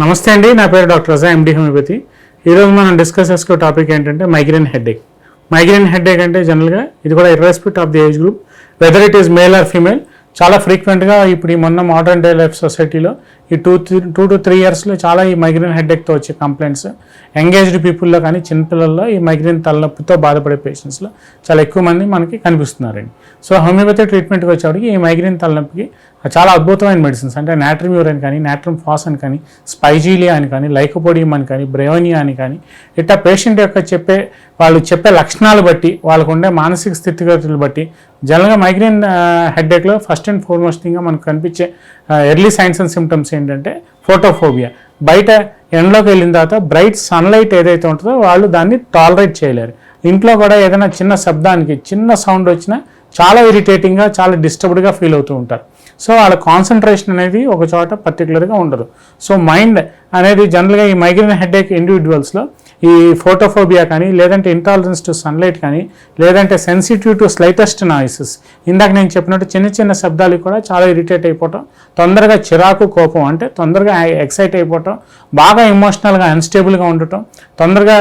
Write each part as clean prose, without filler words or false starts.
నమస్తే అండి, నా పేరు డాక్టర్ రజా, ఎండి హోమియోపతి. ఈరోజు మనం డిస్కస్ చేసుకునే టాపిక్ ఏంటంటే మైగ్రేన్ హెడేక్. మైగ్రేన్ హెడేక్ అంటే జనరల్గా ఇది కూడా irrespective of the age group, weather it is male or female, చాలా ఫ్రీక్వెంట్గా ఇప్పుడు ఈ మొన్న మోడర్న్ డే లైఫ్ సొసైటీలో ఈ 2 to 3 ఇయర్స్లో చాలా ఈ మైగ్రేన్ హెడేక్తో వచ్చే కంప్లైంట్స్ ఎంగేజ్డ్ పీపుల్లో కానీ చిన్నపిల్లల్లో ఈ మైగ్రేన్ తలనొప్పితో బాధపడే పేషెంట్స్లో చాలా ఎక్కువ మంది మనకి కనిపిస్తున్నారండి. సో హోమియోపతి ట్రీట్మెంట్కి వచ్చేవాడికి ఈ మైగ్రేన్ తలనొప్పికి చాలా అద్భుతమైన మెడిసిన్స్ అంటే నాట్రిమ్యూర్ అని కానీ, నాట్రమ్ ఫాస్ అని కానీ, స్పైజీలియా అని కానీ, లైకోపోడియం అని కానీ, బ్రెవోనియా అని కానీ, ఇట్లా పేషెంట్ యొక్క వాళ్ళు చెప్పే లక్షణాలు బట్టి, వాళ్ళకు ఉండే మానసిక స్థితిగతులు బట్టి జనరల్గా మైగ్రేన్ హెడేక్లో ఫస్ట్ అండ్ ఫార్మోస్ట్ థింగ్గా మనకు కనిపించే ఎర్లీ సైన్స్ అండ్ సిమ్టమ్స్ ఏంటంటే ఫోటోఫోబియా. బయట ఎండలోకి వెళ్ళిన తర్వాత బ్రైట్ సన్లైట్ ఏదైతే ఉంటుందో వాళ్ళు దాన్ని టాలరేట్ చేయలేరు. ఇంట్లో కూడా ఏదైనా చిన్న శబ్దానికి చిన్న సౌండ్ వచ్చినా చాలా ఇరిటేటింగ్గా, చాలా డిస్టర్బ్డ్గా ఫీల్ అవుతూ ఉంటారు. సో వాళ్ళ కాన్సన్ట్రేషన్ అనేది ఒక చోట పర్టికులర్గా ఉండదు. సో మైండ్ అనేది జనరల్గా ఈ మైగ్రేన్ హెడేక్ ఇండివిజువల్స్లో ఈ ఫోటోఫోబియా కానీ, లేదంటే ఇంటాలరెన్స్ టు సన్లైట్ కానీ, లేదంటే సెన్సిటివ్ టు స్లైటెస్ట్ నాయిసెస్, ఇందాక నేను చెప్పినట్టు చిన్న చిన్న శబ్దాలకు కూడా చాలా ఇరిటేట్ అయిపోవటం, తొందరగా చిరాకు, కోపం అంటే తొందరగా ఎక్సైట్ అయిపోవటం, బాగా ఎమోషనల్గా అన్స్టేబుల్గా ఉండటం, తొందరగా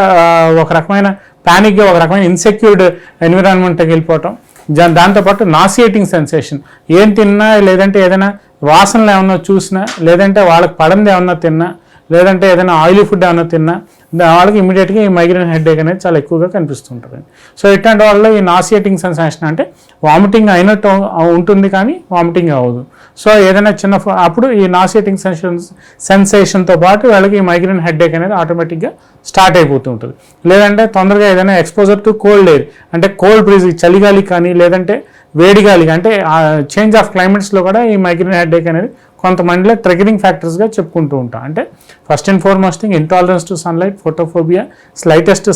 ఒక రకమైన ప్యానిక్గా, ఒక రకమైన ఇన్సెక్యూర్డ్ ఎన్విరాన్మెంట్కి వెళ్ళిపోవటం, దాంతోపాటు నాసియేటింగ్ సెన్సేషన్, ఏం తిన్నా లేదంటే ఏదైనా వాసనలు ఏమన్నా చూసినా, లేదంటే వాళ్ళకి పడంది ఏమన్నా తిన్నా, లేదంటే ఏదైనా ఆయిలీ ఫుడ్ ఏమన్నా తిన్నా వాళ్ళకి ఇమీడియట్గా ఈ మైగ్రేన్ హెడేక్ అనేది చాలా ఎక్కువగా కనిపిస్తుంటుంది. సో ఇట్లాంటి వాళ్ళలో ఈ నాసియేటింగ్ సెన్సేషన్ అంటే వామిటింగ్ అయినట్టు ఉంటుంది కానీ వామిటింగ్ అవ్వదు. సో ఏదైనా అప్పుడు ఈ నాసియేటింగ్ సెన్సేషన్తో పాటు వాళ్ళకి ఈ మైగ్రేన్ హెడేక్ అనేది ఆటోమేటిక్గా స్టార్ట్ అయిపోతూ ఉంటుంది. లేదంటే తొందరగా ఏదైనా ఎక్స్పోజర్ టు కోల్డ్ ఎయిర్ అంటే కోల్డ్ బ్రీజ్, చలిగాలి కానీ, లేదంటే వేడిగాలి అంటే చేంజ్ ఆఫ్ క్లైమేట్స్లో కూడా ఈ మైగ్రేన్ హెడేక్ అనేది కొంతమందిలో ట్రిగరింగ్ ఫ్యాక్టర్స్గా చెప్పుకుంటూ ఉంటాం. అంటే first and foremost thing intolerance to sunlight, photophobia, slightest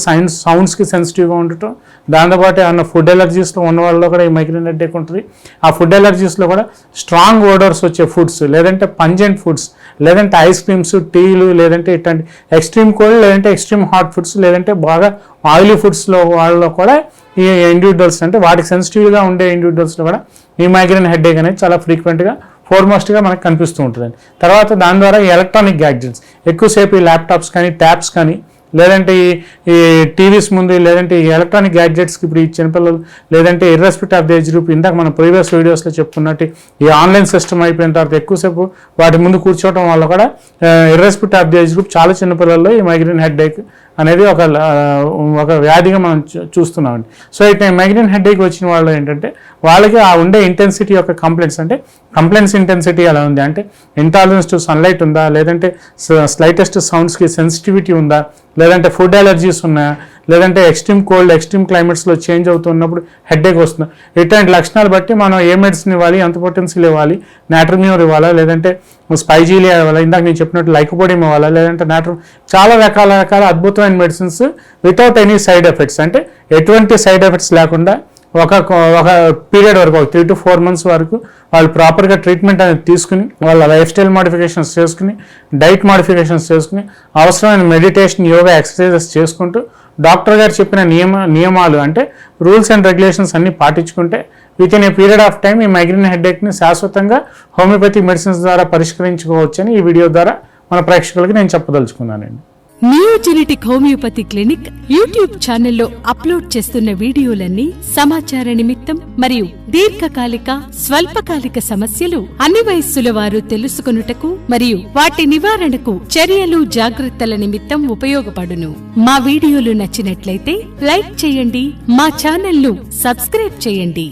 సౌండ్స్కి సెన్సిటివ్గా ఉండటం, దాంతోపాటు ఏమన్నా ఫుడ్ ఎలర్జీస్లో ఉన్న వాళ్ళలో కూడా ఈ మైగ్రేన్ హెడేక్ ఉంటుంది. ఆ ఫుడ్ ఎలర్జీస్లో కూడా స్ట్రాంగ్ ఓడర్స్ వచ్చే ఫుడ్స్, లేదంటే పంజెంట్ ఫుడ్స్, లేదంటే ఐస్ క్రీమ్స్, టీలు, లేదంటే ఇట్లాంటి ఎక్స్ట్రీమ్ కోల్డ్, లేదంటే ఎక్స్ట్రీమ్ హాట్ ఫుడ్స్, లేదంటే బాగా ఆయిలీ ఫుడ్స్లో వాళ్ళలో కూడా ఈ ఇండివిజువల్స్ అంటే వాటికి సెన్సిటివ్గా ఉండే ఇండివిజువల్స్లో కూడా ఈ మైగ్రేన్ హెడేక్ అనేది చాలా ఫ్రీక్వెంట్గా ఫార్మోస్ట్గా మనకు కనిపిస్తూ ఉంటుంది. తర్వాత దాని ద్వారా ఈ ఎలక్ట్రానిక్ గ్యాడ్జెట్స్ ఎక్కువసేపు ఈ ల్యాప్టాప్స్ కానీ, ట్యాబ్స్ కానీ, లేదంటే ఈ టీవీస్ ముందు, లేదంటే ఈ ఎలక్ట్రానిక్ గ్యాడ్జెట్స్కి ఇప్పుడు ఈ చిన్నపిల్లలు, లేదంటే ఇర్రెస్పెక్ట్ ఆఫ్ ది ఏజ్ గ్రూప్, ఇందాక మన ప్రీవియస్ వీడియోస్లో చెప్పుకున్నట్టు ఈ ఆన్లైన్ సిస్టమ్ అయిపోయిన తర్వాత ఎక్కువసేపు వాటి ముందు కూర్చోవడం వల్ల కూడా irrespective of the age group చాలా చిన్నపిల్లల్లో ఈ మైగ్రేన్ హెడేక్ అనేది ఒక వ్యాధిగా మనం చూస్తున్నామండి. సో ఇట్లా మైగ్రేన్ హెడేక్ వచ్చిన వాళ్ళు ఏంటంటే వాళ్ళకి ఆ ఉండే ఇంటెన్సిటీ యొక్క కంప్లైంట్స్ ఇంటెన్సిటీ ఎలా ఉంది అంటే ఇంటాలరెన్స్ టు సన్లైట్ ఉందా, లేదంటే స్లైటెస్ట్ సౌండ్స్కి సెన్సిటివిటీ ఉందా, లేదంటే ఫుడ్ అలర్జీస్ ఉన్నాయా, లేదంటే ఎక్స్ట్రీమ్ కోల్డ్, ఎక్స్ట్రీమ్ క్లైమేట్స్లో చేంజ్ అవుతున్నప్పుడు హెడేక్ వస్తుంది. ఇట్లాంటి లక్షణాలు బట్టి మనం ఏ మెడిసిన్ ఇవ్వాలి, ఎంత పొటెన్షియల్ ఇవ్వాలి, నాట్రిమ్యూర్ ఇవ్వాలా, లేదంటే స్పైజీలియా ఇవ్వాలా, ఇందాక నేను చెప్పినట్టు లైకోపోడియం ఇవ్వాలా, లేదంటే చాలా రకాల అద్భుతమైన medicines without any side effects అంటే ఎటువంటి సైడ్ ఎఫెక్ట్స్ లేకుండా ఒక పీరియడ్ వరకు, ఒక 3 to 4 months వరకు వాళ్ళు ప్రాపర్గా ట్రీట్మెంట్ అనేది తీసుకుని, వాళ్ళ లైఫ్ స్టైల్ మోడిఫికేషన్స్ చేసుకుని, డైట్ మోడిఫికేషన్స్ చేసుకుని, అవసరమైన మెడిటేషన్, యోగా, ఎక్సర్సైజెస్ చేసుకుంటూ డాక్టర్ గారు చెప్పిన నియమాలు అంటే రూల్స్ అండ్ రెగ్యులేషన్స్ అన్ని పాటించుకుంటే within a period of time ఈ మైగ్రేన్ హెడేక్ని శాశ్వతంగా హోమియోపతి మెడిసిన్స్ ద్వారా పరిష్కరించుకోవచ్చని ఈ వీడియో ద్వారా మన ప్రేక్షకులకి నేను చెప్పదలుచుకున్నానండి. నియోజెనెటిక్ హోమియోపతి క్లినిక్ యూట్యూబ్ ఛానల్లో అప్లోడ్ చేస్తున్న వీడియోలన్నీ సమాచార నిమిత్తం మరియు దీర్ఘకాలిక, స్వల్పకాలిక సమస్యలు అన్ని వయస్సుల వారు తెలుసుకొనుటకు మరియు వాటి నివారణకు చర్యలు, జాగ్రత్తల నిమిత్తం ఉపయోగపడును. మా వీడియోలు నచ్చినట్లయితే లైక్ చేయండి, మా ఛానల్ను సబ్స్క్రైబ్ చేయండి.